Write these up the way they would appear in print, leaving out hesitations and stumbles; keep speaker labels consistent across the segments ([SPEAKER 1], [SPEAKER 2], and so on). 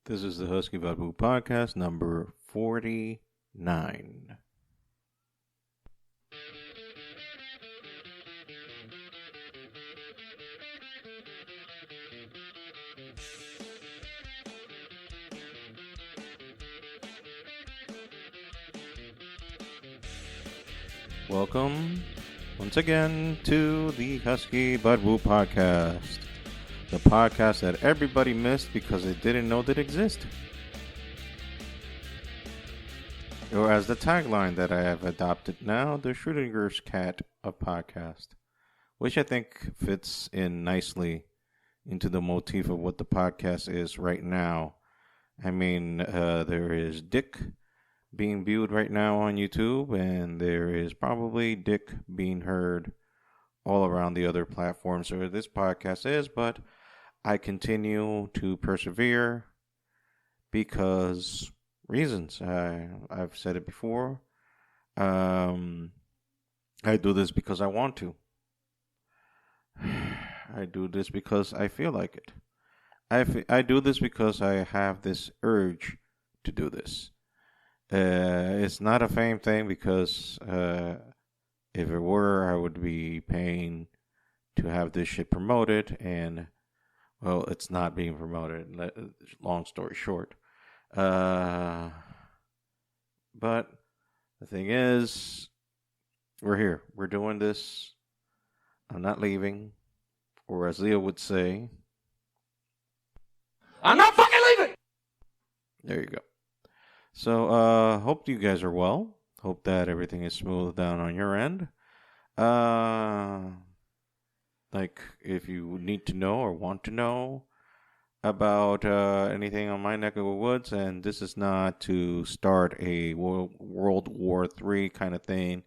[SPEAKER 1] This is the Husky Bud podcast number 49. Welcome once again to the Husky Bud podcast. The podcast that everybody missed because they didn't know that existed. Or as the tagline that I have adopted now, the Schrodinger's cat of podcast, which I think fits in nicely into the motif of what the podcast is right now. I mean, there is Dick being viewed right now on YouTube, and there is probably Dick being heard all around the other platforms where this podcast is, but I continue to persevere because reasons. I've said it before. I do this because I want to. I do this because I feel like it. I do this because I have this urge to do this. It's not a fame thing because if it were, I would be paying to have this shit promoted, and well, it's not being promoted. Long story short. But the thing is, we're here. We're doing this. I'm not leaving. Or as Leo would say,
[SPEAKER 2] I'm not fucking leaving!
[SPEAKER 1] There you go. So, hope you guys are well. Hope that everything is smooth down on your end. Like, if you need to know or want to know about anything on my neck of the woods, and this is not to start a World War III kind of thing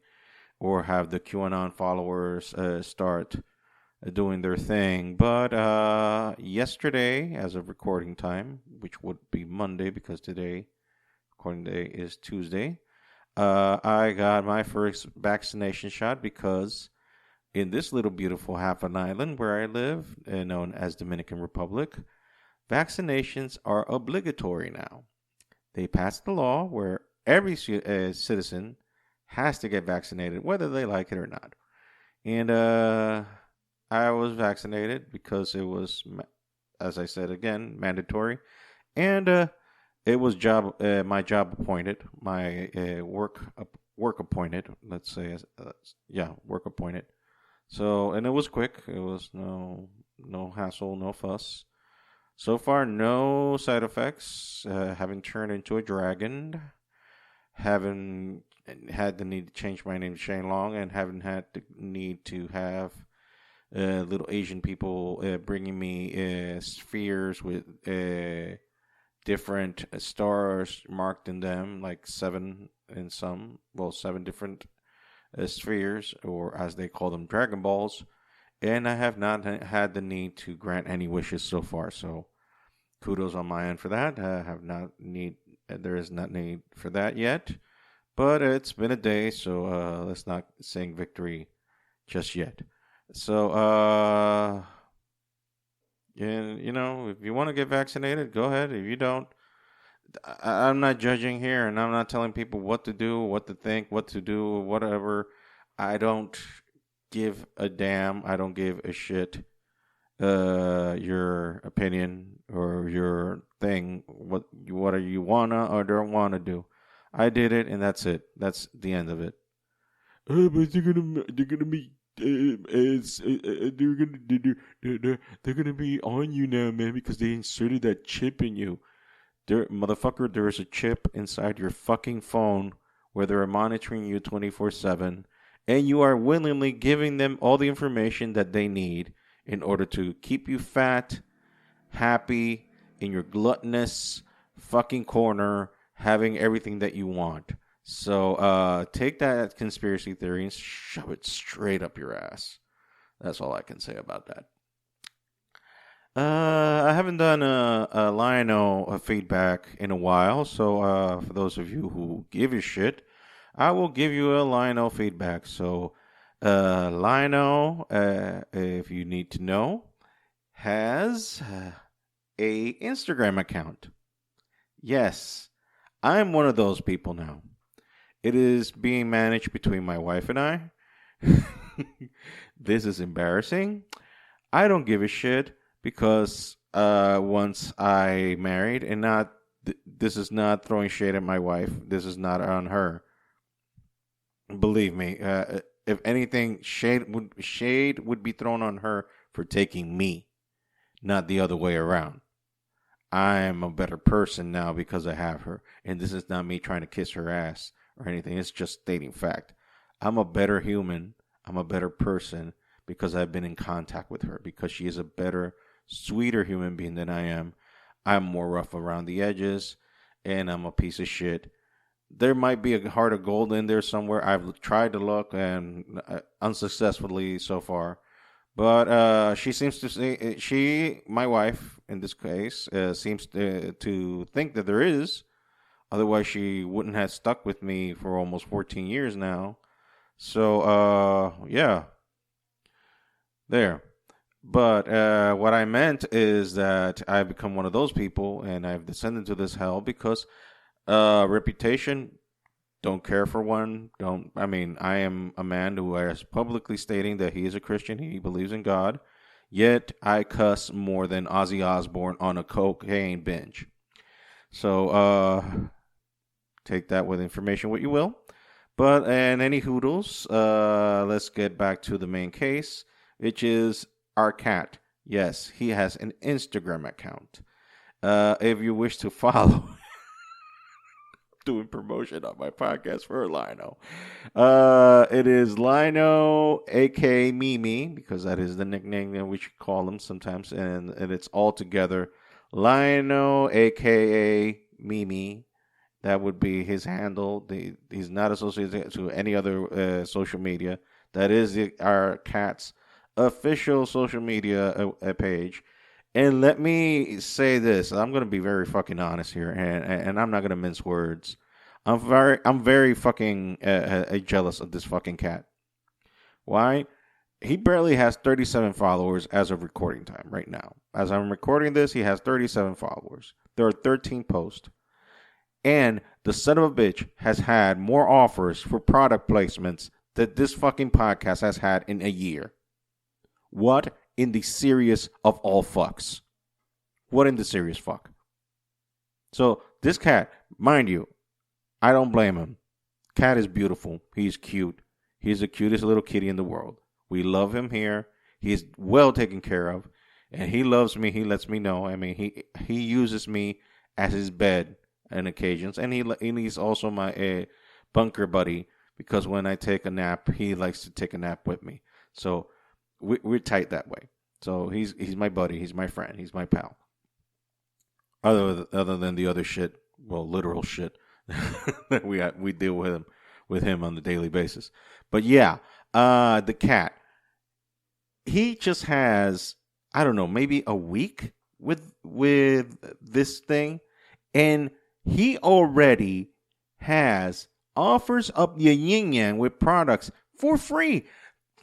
[SPEAKER 1] or have the QAnon followers start doing their thing, but yesterday, as of recording time, which would be Monday because today, recording day is Tuesday, I got my first vaccination shot because in this little beautiful half an island where I live, known as Dominican Republic, vaccinations are obligatory now. They passed the law where every citizen has to get vaccinated, whether they like it or not. And I was vaccinated because it was, as I said again, mandatory. And it was my job appointed, my work appointed, let's say, work appointed. So, and it was quick. It was no hassle, no fuss. So far, no side effects. Haven't turned into a dragon. Haven't had the need to change my name to Shane Long, and haven't had the need to have little Asian people bringing me spheres with different stars marked in them, like seven different spheres, or as they call them, Dragon Balls, and I have not had the need to grant any wishes so far. So, kudos on my end for that. There is not need for that yet, but it's been a day, so let's not sing victory just yet. So, and if you want to get vaccinated, go ahead. If you don't, I'm not judging here, and I'm not telling people what to do, what to think, what to do, whatever. I don't give a damn. I don't give a shit. Your opinion or your thing, what you wanna or don't wanna do. I did it, and that's it. That's the end of it. But they're gonna be. They're gonna be on you now, man, because they inserted that chip in you. Motherfucker, there is a chip inside your fucking phone where they're monitoring you 24/7, and you are willingly giving them all the information that they need in order to keep you fat, happy, in your gluttonous fucking corner, having everything that you want. So take that conspiracy theory and shove it straight up your ass. That's all I can say about that. I haven't done a Lionel feedback in a while, so for those of you who give a shit, I will give you a Lionel feedback. So Lionel, if you need to know, has a Instagram account. Yes, I'm one of those people now. It is being managed between my wife and I. This is embarrassing. I don't give a shit because once I married, and not this is not throwing shade at my wife. This is not on her. Believe me. If anything, shade would be thrown on her for taking me, not the other way around. I am a better person now because I have her, and this is not me trying to kiss her ass or anything. It's just stating fact. I'm a better human. I'm a better person because I've been in contact with her, because she is a better, sweeter human being than I am. I'm more rough around the edges, and I'm a piece of shit. There might be a heart of gold in there somewhere. I've tried to look and unsuccessfully so far. But she seems to say, my wife in this case, seems to think that there is. Otherwise, she wouldn't have stuck with me for almost 14 years now. So, yeah, there. But what I meant is that I've become one of those people, and I've descended to this hell because reputation. Don't care for one. Don't. I mean, I am a man who is publicly stating that he is a Christian. He believes in God. Yet I cuss more than Ozzy Osbourne on a cocaine binge. So take that with information what you will. But and any hoodles, let's get back to the main case, which is our cat. Yes, he has an Instagram account. If you wish to follow, doing promotion on my podcast for Lino. It is Lino, aka Mimi, because that is the nickname that we should call him sometimes, and it's all together. Lino, aka Mimi. That would be his handle. He's not associated to any other social media. That is our cat's official social media page. And let me say this: I'm going to be very fucking honest here, and I'm not going to mince words. I'm very fucking jealous of this fucking cat. Why? He barely has 37 followers as of recording time right now. As I'm recording this, he has 37 followers. There are 13 posts. And the son of a bitch has had more offers for product placements that this fucking podcast has had in a year. What in the serious of all fucks? What in the serious fuck? So this cat, mind you, I don't blame him. Cat is beautiful. He's cute. He's the cutest little kitty in the world. We love him here. He's well taken care of. And he loves me. He lets me know. I mean, he uses me as his bed on occasions. And he's also my bunker buddy, because when I take a nap, he likes to take a nap with me. So we're tight that way. So he's my buddy. He's my friend. He's my pal. Other than the other shit, well, literal shit that we deal with him on the daily basis. But yeah, the cat. He just has, I don't know, maybe a week with this thing, and he already has offers up the yin yang with products for free.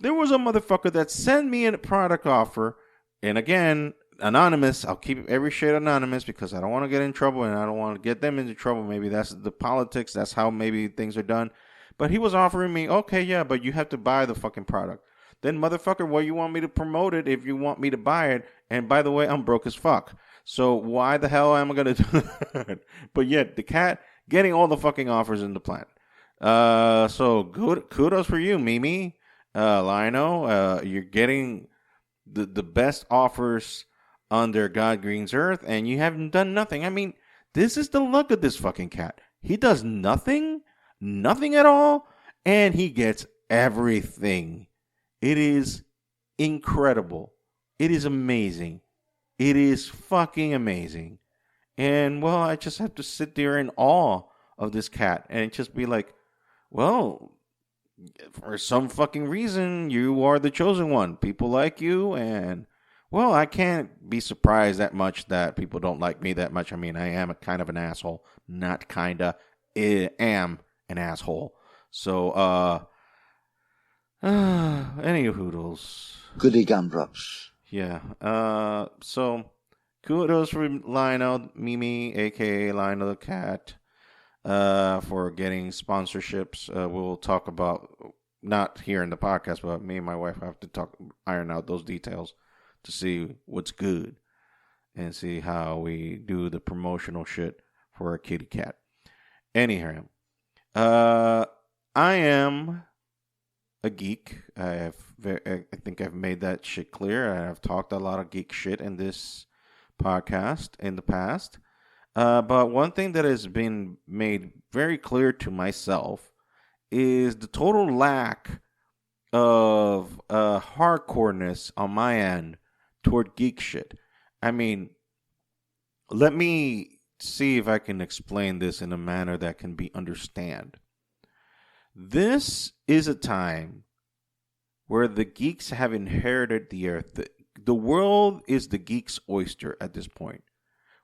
[SPEAKER 1] There was a motherfucker that sent me a product offer, and again, anonymous. I'll keep every shit anonymous because I don't want to get in trouble, and I don't want to get them into trouble. Maybe that's the politics. That's how maybe things are done. But he was offering me, okay, yeah, but you have to buy the fucking product. Then, motherfucker, well, you want me to promote it if you want me to buy it. And by the way, I'm broke as fuck. So why the hell am I going to do that? But yet, the cat getting all the fucking offers in the plant. So good, kudos for you, Mimi, Lino. You're getting the best offers under God Green's Earth, and you haven't done nothing. I mean, this is the luck of this fucking cat. He does nothing at all, and he gets everything. It is incredible. It is amazing. It is fucking amazing. And, well, I just have to sit there in awe of this cat and just be like, well, for some fucking reason, you are the chosen one. People like you, and, well, I can't be surprised that much that people don't like me that much. I mean, I am a kind of an asshole. Not kinda. I am an asshole. So, any hoodles.
[SPEAKER 2] Goody gumdrops.
[SPEAKER 1] Yeah. So kudos for Lionel Mimi, aka Lionel the Cat, for getting sponsorships. We'll talk about, not here in the podcast, but me and my wife have to iron out those details to see what's good and see how we do the promotional shit for a kitty cat. Anyhow, I am a geek. I think I've made that shit clear. I've talked a lot of geek shit in this podcast in the past. But one thing that has been made very clear to myself is the total lack of hardcoreness on my end toward geek shit. I mean, let me see if I can explain this in a manner that can be understood. This is a time where the geeks have inherited the earth. The world is the geek's oyster at this point.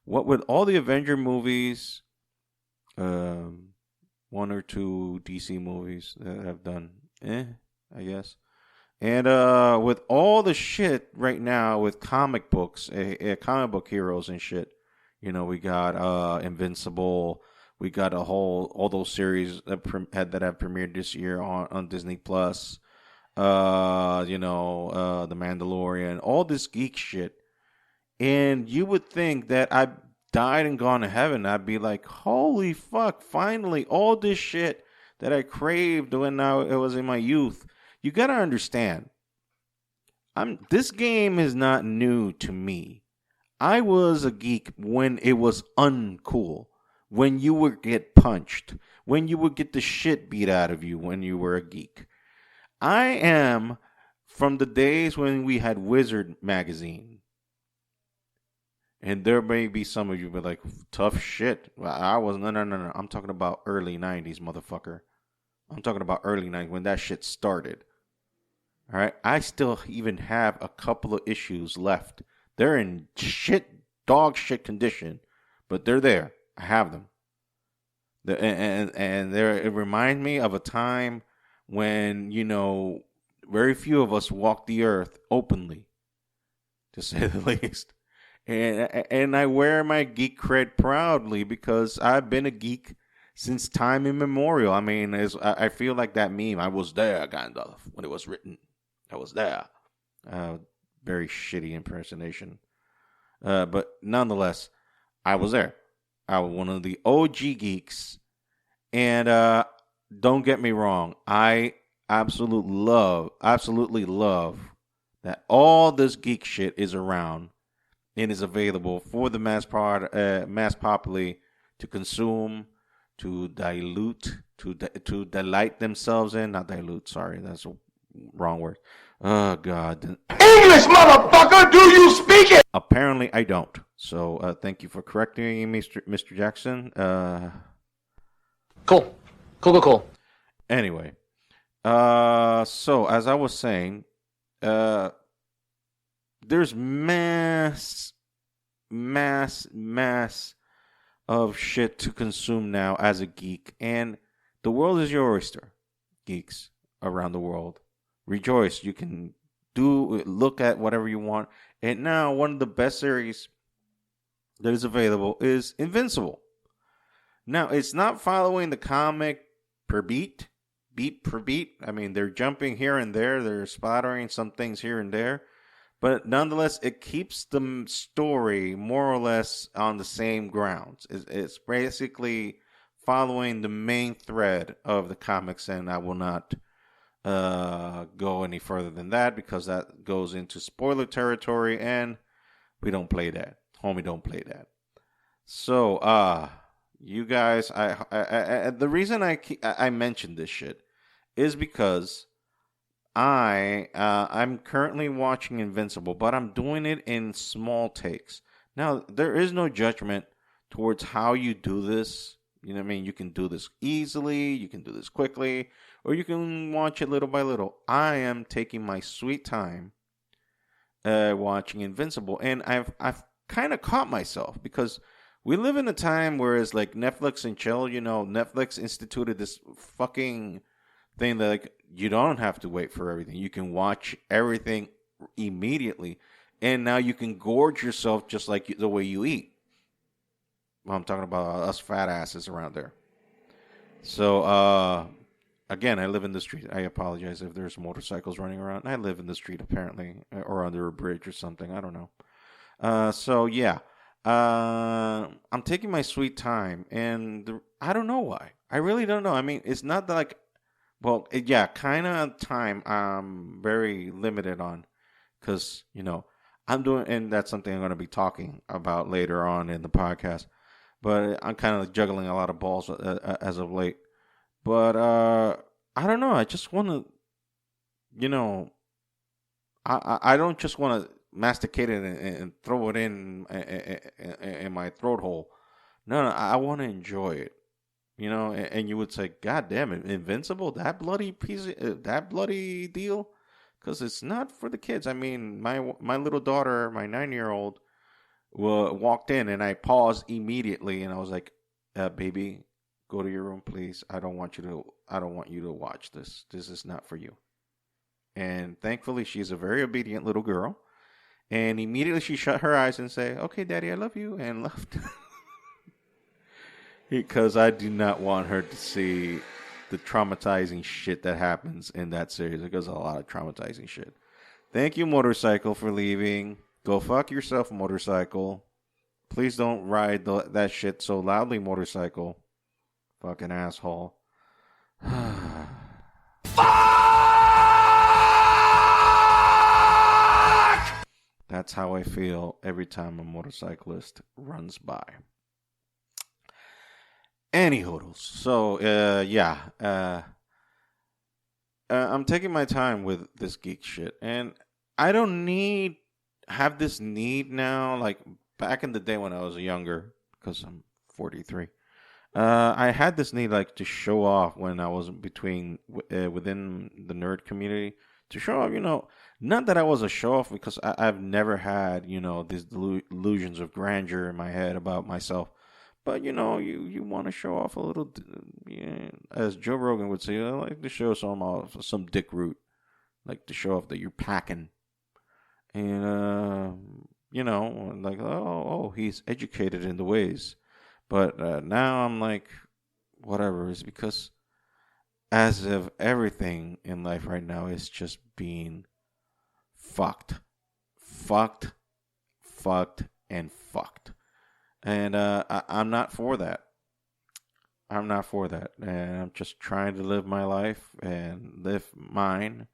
[SPEAKER 1] What with all the Avenger movies, one or two DC movies that have done, I guess. And with all the shit right now with comic books, comic book heroes and shit, we got Invincible. We got all those series that have premiered this year on Disney Plus. The Mandalorian, all this geek shit. And you would think that I died and gone to heaven. I'd be like, holy fuck, finally, all this shit that I craved when it was in my youth. You gotta understand, this game is not new to me. I was a geek when it was uncool. When you would get punched, when you would get the shit beat out of you when you were a geek. I am from the days when we had Wizard magazine. And there may be some of you be like, tough shit. I was, no. I'm talking about early 90s, motherfucker. I'm talking about early 90s when that shit started. All right? I still even have a couple of issues left. They're in dog shit condition, but they're there. I have them. It reminds me of a time when, very few of us walk the earth openly, to say the least. And I wear my geek cred proudly because I've been a geek since time immemorial. I mean, I feel like that meme, I was there, kind of, when it was written. I was there. Very shitty impersonation. But nonetheless, I was there. I was one of the OG geeks. And don't get me wrong, I absolutely love that all this geek shit is around and is available for the mass populi to consume, to dilute, to delight themselves in. Not dilute, sorry, that's a wrong word. Oh, God.
[SPEAKER 2] English, motherfucker, do you speak it?
[SPEAKER 1] Apparently, I don't. So, thank you for correcting me, Mr. Jackson.
[SPEAKER 2] Cool.
[SPEAKER 1] Anyway, so as I was saying, there's mass of shit to consume now as a geek, and the world is your oyster, geeks around the world. Rejoice. You can look at whatever you want. And now one of the best series that is available is Invincible. Now, it's not following the comic per beat per beat. I mean, they're jumping here and there. They're splattering some things here and there. But nonetheless, it keeps the story more or less on the same grounds. It's basically following the main thread of the comics, and I will not go any further than that because that goes into spoiler territory, and we don't play that. Homie, don't play that. So, you guys, the reason I mentioned this shit is because I'm currently watching Invincible, but I'm doing it in small takes. Now, there is no judgment towards how you do this. You know what I mean? You can do this easily, you can do this quickly, or you can watch it little by little. I am taking my sweet time watching Invincible, and I've kind of caught myself because we live in a time where it's like Netflix and chill. Netflix instituted this fucking thing that you don't have to wait for everything. You can watch everything immediately. and now you can gorge yourself just like the way you eat. Well, I'm talking about us fat asses around there. So, again, I live in the street. I apologize if there's motorcycles running around. I live in the street, apparently, or under a bridge or something. I don't know. So, yeah. I'm taking my sweet time, and I don't know why. I really don't know. I mean, it's not that like, well, yeah, kind of time I'm very limited on, because, I'm doing, and that's something I'm going to be talking about later on in the podcast. But I'm kind of juggling a lot of balls as of late. But I don't know. I just want to, I don't just want to masticate it and throw it in my throat hole. No, I want to enjoy it. And you would say, God damn it, Invincible, that bloody that bloody deal, because it's not for the kids. I mean, my little daughter, my 9-year-old, walked in, and I paused immediately, and I was like, "Baby, go to your room, please. I don't want you to watch this. This is not for you." And thankfully, she's a very obedient little girl, and immediately she shut her eyes and said, "Okay, Daddy, I love you," and left. Because I do not want her to see the traumatizing shit that happens in that series. It goes a lot of traumatizing shit. Thank you, Motorcycle, for leaving. Go fuck yourself, Motorcycle. Please don't ride that shit so loudly, Motorcycle. Fucking asshole.
[SPEAKER 2] Fuck!
[SPEAKER 1] That's how I feel every time a motorcyclist runs by. Any hoodles. So, I'm taking my time with this geek shit, and I don't have this need now. Like back in the day when I was younger, because I'm 43. I had this need like to show off when I was within the nerd community, to show off. Not that I was a show off, because I've never had these illusions of grandeur in my head about myself. But, you want to show off a little, as Joe Rogan would say, I like to show some dick root. Like to show off that you're packing. And, like, oh, he's educated in the ways. But now I'm like, whatever. It's because as of everything in life right now is just being fucked. Fucked, and fucked. And I'm not for that. I'm not for that. And I'm just trying to live my life and live mine.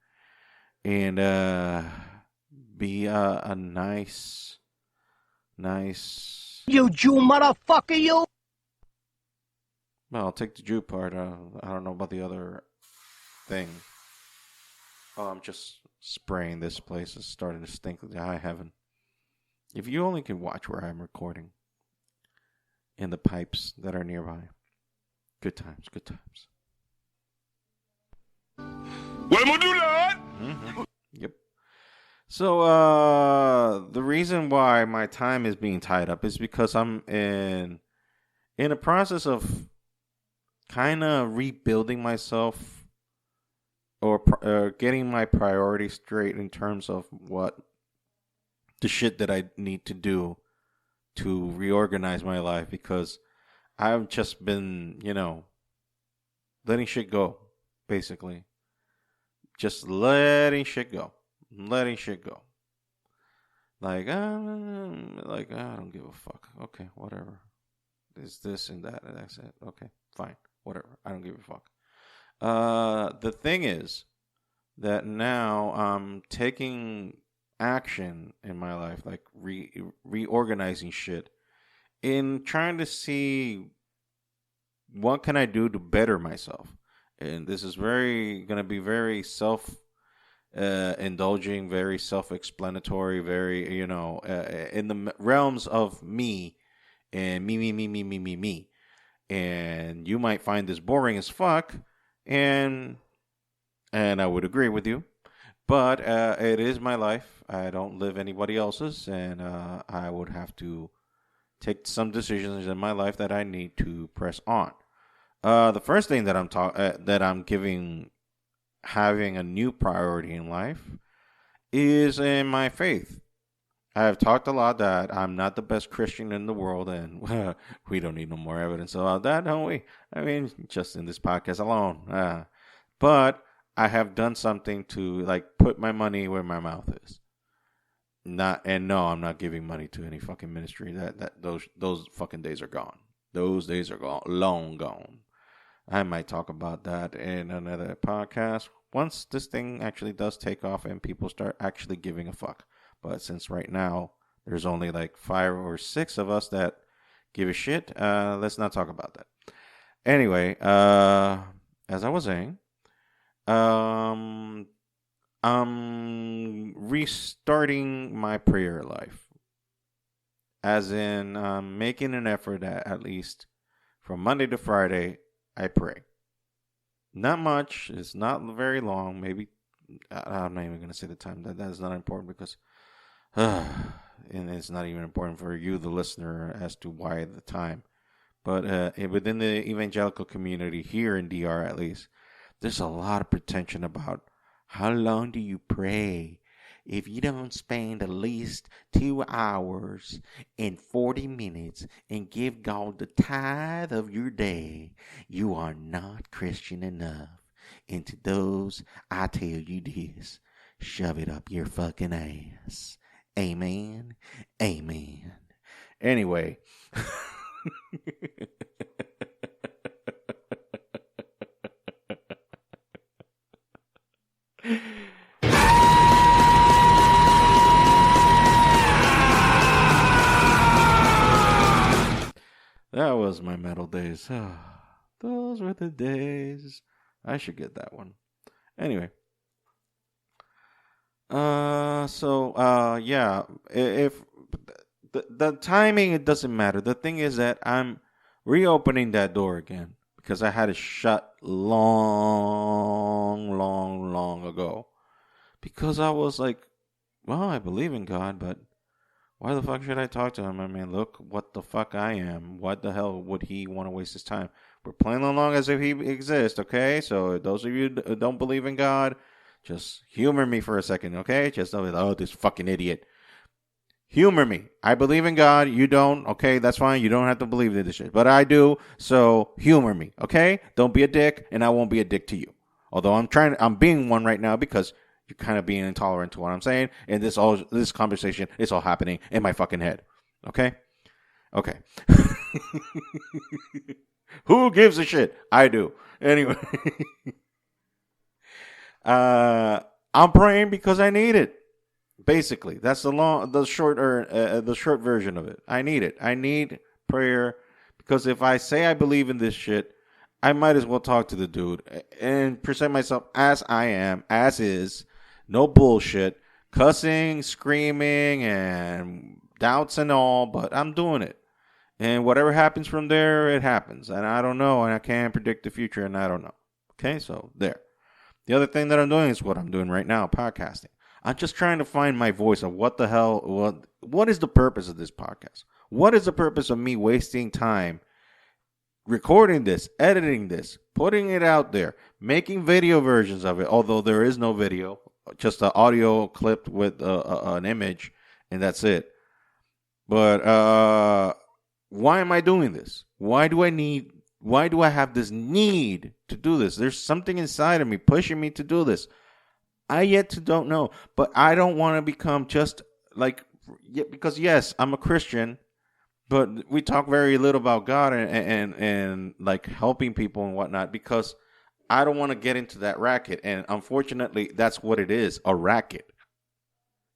[SPEAKER 1] And be a nice...
[SPEAKER 3] You Jew motherfucker, you!
[SPEAKER 1] Well, I'll take the Jew part. I don't know about the other thing. Oh, I'm just spraying this place. It's starting to stink to high heaven. If you only could watch where I'm recording. In the pipes that are nearby. Good times, good times.
[SPEAKER 2] What am I do that?
[SPEAKER 1] Mm-hmm. Yep. So, the reason why my time is being tied up is because I'm in a process of kind of rebuilding myself, or getting my priorities straight in terms of what the shit that I need to do to reorganize my life, because I've just been, letting shit go, basically. Just letting shit go. Like, I don't give a fuck. Okay, whatever. There's this and that, and that's it. Okay, fine, whatever. I don't give a fuck. The thing is that now I'm taking action in my life, like reorganizing shit, in trying to see what can I do to better myself. And this is gonna be very indulging, very self-explanatory, very in the realms of me and me. And you might find this boring as fuck, and I would agree with you. But it is my life. I don't live anybody else's, and I would have to take some decisions in my life that I need to press on. The first thing that I'm having a new priority in life is in my faith. I have talked a lot that I'm not the best Christian in the world, and we don't need no more evidence about that, don't we? I mean, just in this podcast alone. But I have done something to like put my money where my mouth is. No, I'm not giving money to any fucking ministry. Those fucking days are gone. Those days are gone, long gone. I might talk about that in another podcast once this thing actually does take off and people start actually giving a fuck. But since right now there's only like 5 or 6 of us that give a shit, let's not talk about that. Anyway, as I was saying, I'm restarting my prayer life. As in, making an effort that at least from Monday to Friday, I pray. Not much. It's not very long. Maybe, I'm not even going to say the time. That is not important because, and it's not even important for you, the listener, as to why the time. But within the evangelical community here in DR, at least, there's a lot of pretension about how long do you pray? If you don't spend at least 2 hours and 40 minutes and give God the tithe of your day, you are not Christian enough. And to those, I tell you this, shove it up your fucking ass. Amen. Amen. Anyway. That was my metal days. Those were the days. I should get that one. Anyway. Yeah. If the timing, it doesn't matter. The thing is that I'm reopening that door again because I had it shut long ago. Because I was like, well, I believe in God, but why the fuck should I talk to him? I mean, look what the fuck I am. What the hell would he want to waste his time? We're playing along as if he exists, okay? So those of you who don't believe in God, just humor me for a second, okay? Just know that, oh, this fucking idiot. Humor me. I believe in God. You don't, okay? That's fine. You don't have to believe in this shit. But I do, so humor me, okay? Don't be a dick, and I won't be a dick to you. Although I'm being one right now because you're kind of being intolerant to what I'm saying, and this conversation is all happening in my fucking head. Okay? Okay. Who gives a shit? I do. Anyway. I'm praying because I need it. Basically, that's the short version of it. I need it. I need prayer because if I say I believe in this shit, I might as well talk to the dude and present myself as I am, as is. No bullshit, cussing, screaming, and doubts and all, but I'm doing it. And whatever happens from there, it happens. And I don't know, and I can't predict the future, and I don't know. Okay, so there. The other thing that I'm doing is what I'm doing right now, podcasting. I'm just trying to find my voice of what the hell, what is the purpose of this podcast? What is the purpose of me wasting time recording this, editing this, putting it out there, making video versions of it, although there is no video. Just an audio clipped with an image, and that's it. But why am I doing this? Why do I have this need to do this? There's something inside of me pushing me to do this. I yet to don't know, but I don't want to become just like, because yes, I'm a Christian, but we talk very little about God and like helping people and whatnot because I don't want to get into that racket. And unfortunately, that's what it is, a racket.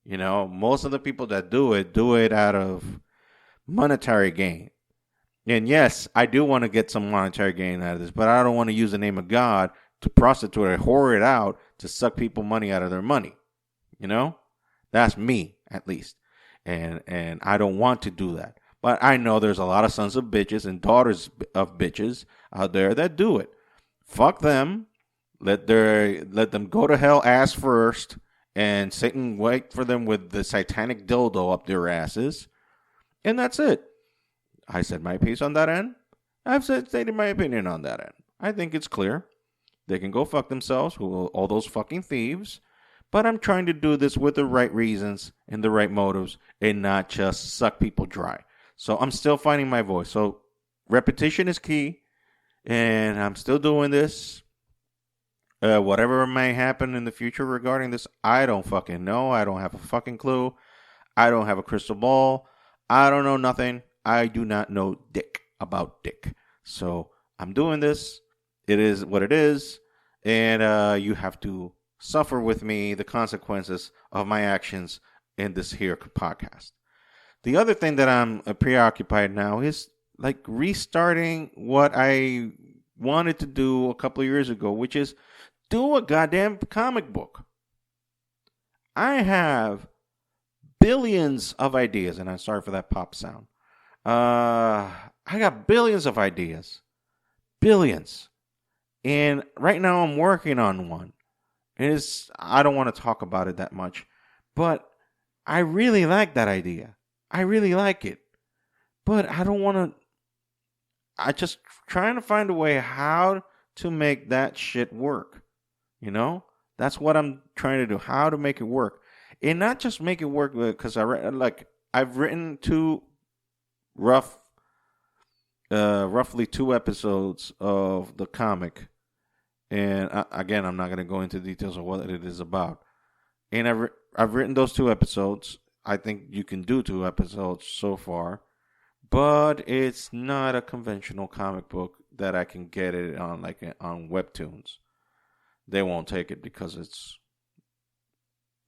[SPEAKER 1] You know, most of the people that do it out of monetary gain. And yes, I do want to get some monetary gain out of this, but I don't want to use the name of God to prostitute or whore it out to suck people money out of their money. You know, that's me at least. And I don't want to do that. But I know there's a lot of sons of bitches and daughters of bitches out there that do it. Fuck them. Let them go to hell ass first, and Satan wait for them with the satanic dildo up their asses, and that's it. I said my piece on that end. I've stated my opinion on that end. I think it's clear. They can go fuck themselves, all those fucking thieves. But I'm trying to do this with the right reasons and the right motives and not just suck people dry. So I'm still finding my voice. So repetition is key. And I'm still doing this. Whatever may happen in the future regarding this, I don't fucking know. I don't have a fucking clue. I don't have a crystal ball. I don't know nothing. I do not know dick about dick. So I'm doing this. It is what it is. And you have to suffer with me the consequences of my actions in this here podcast. The other thing that I'm preoccupied now is like restarting what I wanted to do a couple of years ago, which is do a goddamn comic book. I have billions of ideas, and I'm sorry for that pop sound. I got billions of ideas. Billions. And right now I'm working on one. I don't want to talk about it that much, but I really like that idea. I really like it. But I don't want to. I just trying to find a way how to make that shit work. You know? That's what I'm trying to do. How to make it work. And not just make it work because I've written roughly 2 episodes of the comic. And again, I'm not going to go into details of what it is about. And I've written those 2 episodes. I think you can do 2 episodes so far. But it's not a conventional comic book that I can get it on on Webtoons. They won't take it because it's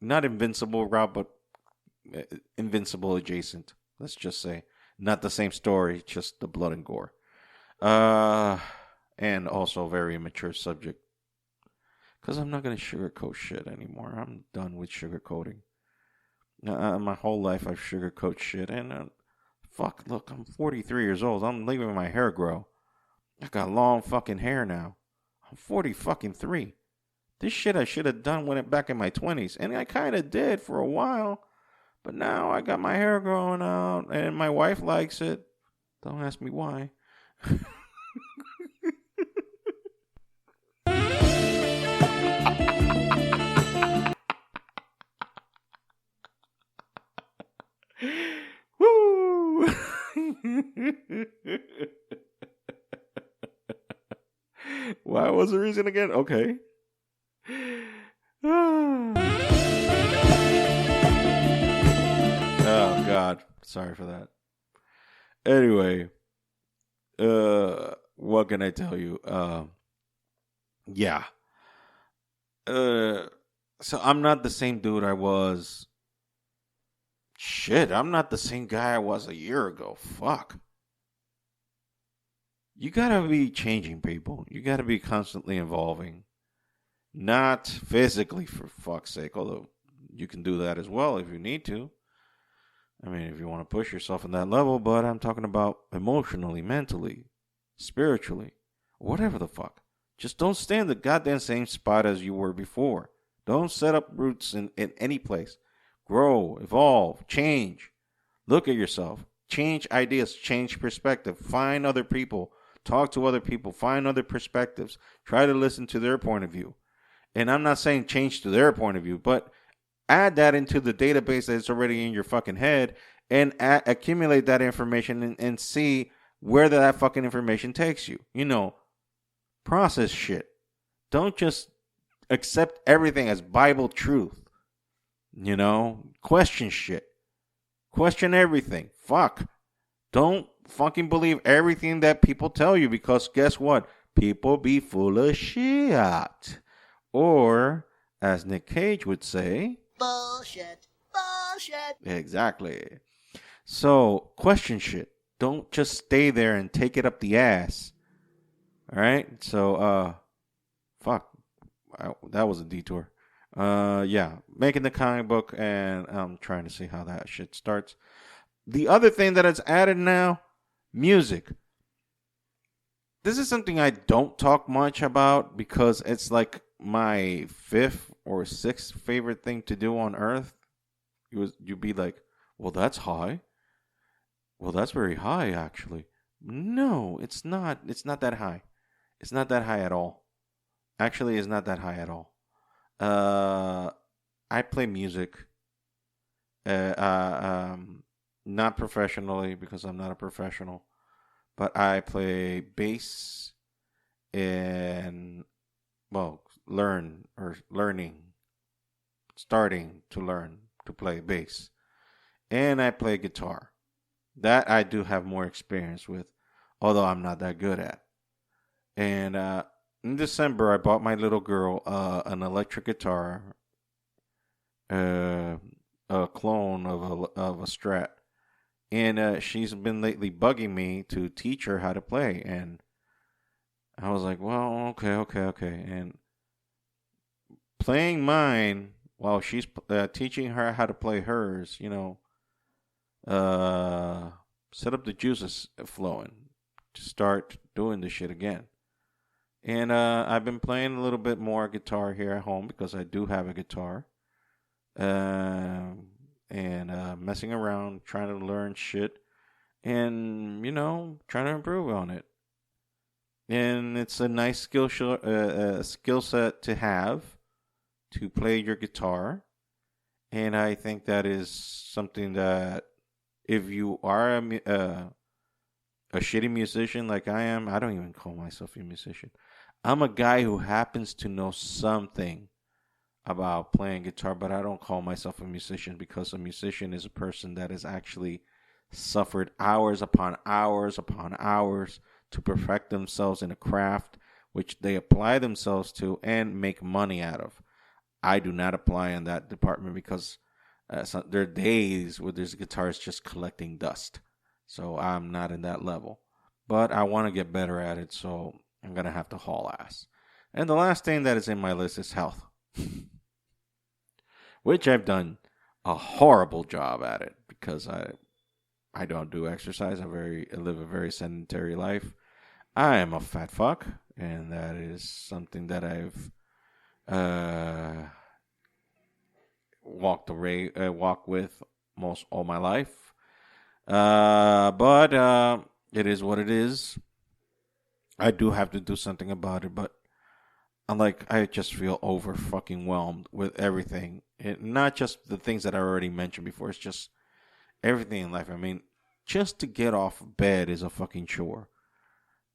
[SPEAKER 1] not Invincible, Rob, but Invincible adjacent. Let's just say. Not the same story, just the blood and gore. And also a very immature subject. Because I'm not going to sugarcoat shit anymore. I'm done with sugarcoating. My whole life I've sugarcoat shit. And fuck, look, I'm 43 years old. I'm leaving my hair grow. I got long fucking hair now. I'm 43. This shit I should have done when back in my 20s. And I kind of did for a while. But now I got my hair growing out. And my wife likes it. Don't ask me why. Woo! What was the reason again? Okay. Oh God, sorry for that. Anyway, what can I tell you? Yeah. So I'm not the same dude I was. Shit, I'm not the same guy I was a year ago. Fuck. You gotta be changing people. You gotta be constantly evolving. Not physically, for fuck's sake, although you can do that as well if you need to. I mean, if you want to push yourself in that level, but I'm talking about emotionally, mentally, spiritually, whatever the fuck. Just don't stay in the goddamn same spot as you were before. Don't set up roots in any place. Grow, evolve, change. Look at yourself. Change ideas, change perspective. Find other people. Talk to other people. Find other perspectives. Try to listen to their point of view. And I'm not saying change to their point of view, but add that into the database that's already in your fucking head and accumulate that information and see where that fucking information takes you. You know, process shit. Don't just accept everything as Bible truth. You know, question shit. Question everything. Fuck. Don't fucking believe everything that people tell you because guess what? People be full of shit. Or, as Nick Cage would say,
[SPEAKER 3] bullshit.
[SPEAKER 1] Exactly. So, question shit. Don't just stay there and take it up the ass. All right? So, fuck. That was a detour. Yeah, making the comic book, and I'm trying to see how that shit starts. The other thing that it's added now, music. This is something I don't talk much about because it's like my 5th or 6th favorite thing to do on earth. You'd be like, well, that's high. Well, that's very high, actually. No, it's not. It's not that high. It's not that high at all. Actually, it's not that high at all. I play music. Uh, uh, um, Not professionally because I'm not a professional, but I play bass and well, starting to learn to play bass, and I play guitar. That I do have more experience with, although I'm not that good at. And in December, I bought my little girl an electric guitar, uh, a clone of a Strat, and she's been lately bugging me to teach her how to play. And I was like, well, okay. And playing mine while she's teaching her how to play hers, set up the juices flowing to start doing this shit again. And I've been playing a little bit more guitar here at home because I do have a guitar. And messing around, trying to learn shit, and trying to improve on it. And it's a nice skill set to have to play your guitar. And I think that is something that if you are a shitty musician like I am, I don't even call myself a musician. I'm a guy who happens to know something about playing guitar, but I don't call myself a musician because a musician is a person that has actually suffered hours upon hours upon hours to perfect themselves in a craft which they apply themselves to and make money out of. I do not apply in that department because there are days where this guitar is just collecting dust. So I'm not in that level. But I want to get better at it, so I'm going to have to haul ass. And the last thing that is in my list is health. Which I've done a horrible job at it because I don't do exercise. I live a very sedentary life. I am a fat fuck, and that is something that I've walked with most all my life. But it is what it is. I do have to do something about it, but I just feel over fucking whelmed with everything. Not just the things that I already mentioned before. It's just everything in life. I mean, just to get off of bed is a fucking chore.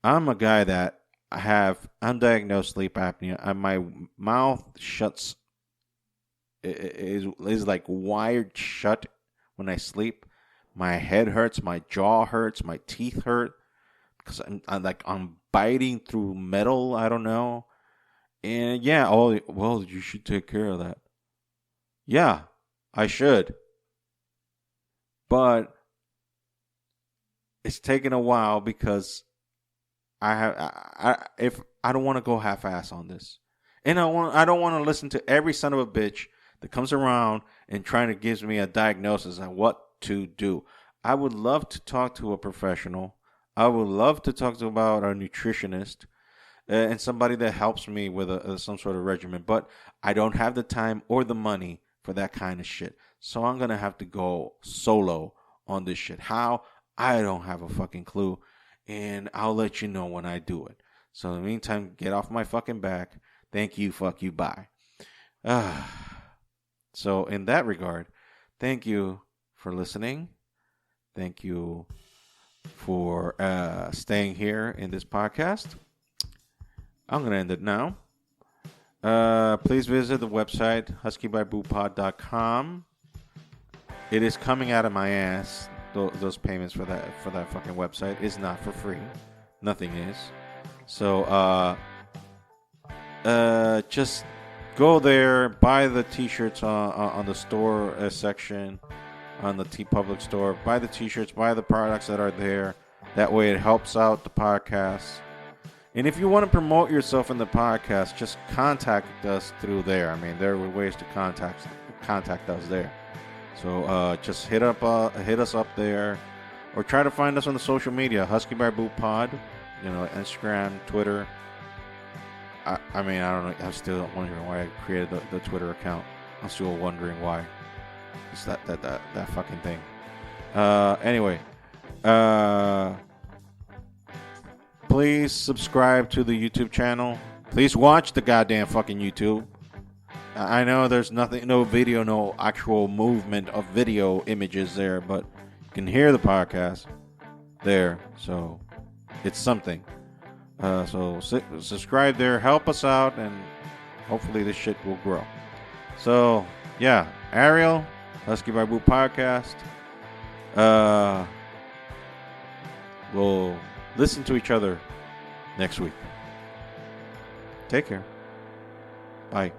[SPEAKER 1] I'm a guy that I have undiagnosed sleep apnea. My mouth shuts is like wired shut when I sleep. My head hurts, my jaw hurts, my teeth hurt because I'm biting through metal. I don't know. And yeah, well, you should take care of that. Yeah, I should. But it's taken a while because if I don't want to go half-ass on this, and I don't want to listen to every son of a bitch that comes around and trying to gives me a diagnosis on what to do. I would love to talk to a professional. I would love to talk about a nutritionist and somebody that helps me with some sort of regimen. But I don't have the time or the money for that kind of shit. So I'm going to have to go solo on this shit. How? I don't have a fucking clue. And I'll let you know when I do it. So in the meantime, get off my fucking back. Thank you, fuck you, bye. So in that regard, thank you for listening. Thank you for staying here in this podcast. I'm going to end it now. Please visit the website, huskybyboopod.com. It is coming out of my ass. Those payments for that fucking website is not for free. Nothing is. So just go there, buy the t-shirts on the store section, on the TeePublic store. Buy the t-shirts, buy the products that are there. That way it helps out the podcast. And if you want to promote yourself in the podcast, just contact us through there. I mean, there are ways to contact us there. So just hit us up there, or try to find us on the social media, Husky by Boo Pod, Instagram, Twitter. I don't know. I'm still wondering why I created the Twitter account. I'm still wondering why. It's that fucking thing. Anyway, please subscribe to the YouTube channel. Please watch the goddamn fucking YouTube. I know there's nothing, no video, no actual movement of video images there, but you can hear the podcast there, so it's something. So subscribe there, help us out, and hopefully this shit will grow. So yeah, Ariel, Husky Barbu Podcast. We'll listen to each other next week. Take care. Bye.